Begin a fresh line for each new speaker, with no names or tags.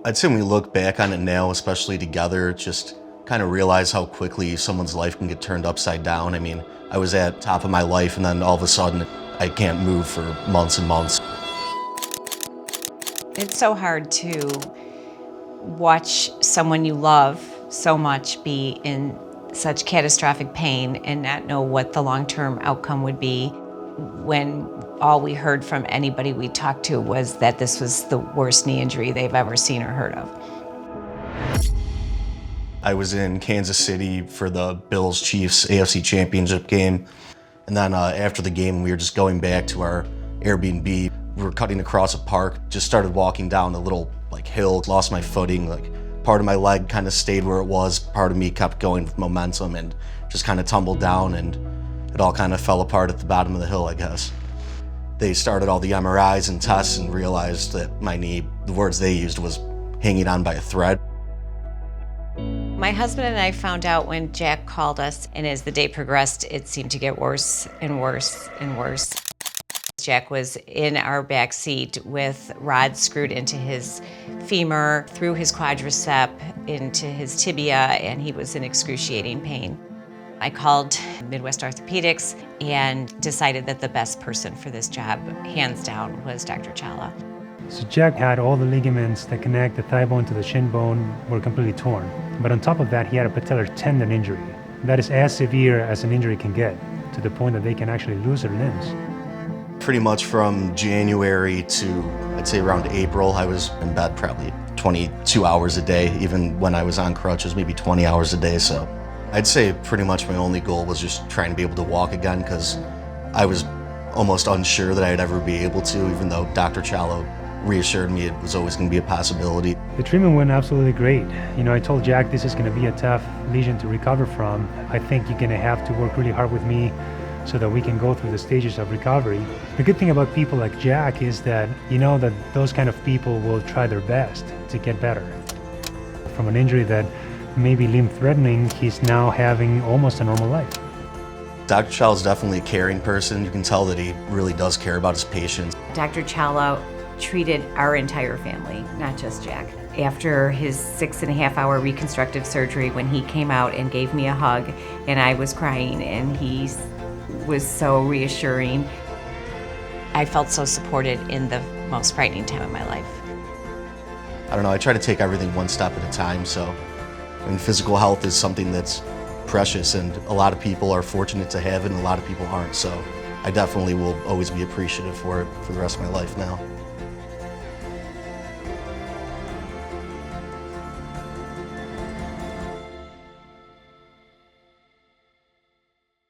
I'd say when we look back on it now, especially together, just kind of realize how quickly someone's life can get turned upside down. I mean, I was at top of my life and then all of a sudden I can't move for months and months.
It's so hard to watch someone you love so much be in such catastrophic pain and not know what the long-term outcome would be when all we heard from anybody we talked to was that this was the worst knee injury they've ever seen or heard of.
I was in Kansas City for the Bills-Chiefs AFC Championship game. And then after the game, we were just going back to our Airbnb. We were cutting across a park, just started walking down a little hill, lost my footing. Part of my leg kind of stayed where it was. Part of me kept going with momentum and just kind of tumbled down, and it all kind of fell apart at the bottom of the hill, I guess. They started all the MRIs and tests and realized that my knee, the words they used was hanging on by a thread.
My husband and I found out when Jack called us, and as the day progressed, it seemed to get worse and worse and worse. Jack was in our back seat with rods screwed into his femur, through his quadricep, into his tibia, and he was in excruciating pain. I called Midwest Orthopedics and decided that the best person for this job, hands down, was Dr. Challa.
So Jack had all the ligaments that connect the thigh bone to the shin bone were completely torn. But on top of that, he had a patellar tendon injury. That is as severe as an injury can get, to the point that they can actually lose their limbs.
Pretty much from January to, I'd say around April, I was in bed probably 22 hours a day, even when I was on crutches, maybe 20 hours a day. So I'd say pretty much my only goal was just trying to be able to walk again, because I was almost unsure that I'd ever be able to, even though Dr. Challa reassured me it was always going to be a possibility.
The treatment went absolutely great. I told Jack this is going to be a tough lesion to recover from. I think you're going to have to work really hard with me so that we can go through the stages of recovery. The good thing about people like Jack is that that those kind of people will try their best to get better. From an injury that may be limb-threatening, he's now having almost a normal life.
Dr. Challa is definitely a caring person. You can tell that he really does care about his patients.
Dr. Challa treated our entire family, not just Jack. After his 6.5-hour reconstructive surgery, when he came out and gave me a hug, and I was crying, and he was so reassuring. I felt so supported in the most frightening time of my life.
I don't know, I try to take everything one step at a time. So, physical health is something that's precious, and a lot of people are fortunate to have it, and a lot of people aren't. So I definitely will always be appreciative for it for the rest of my life now.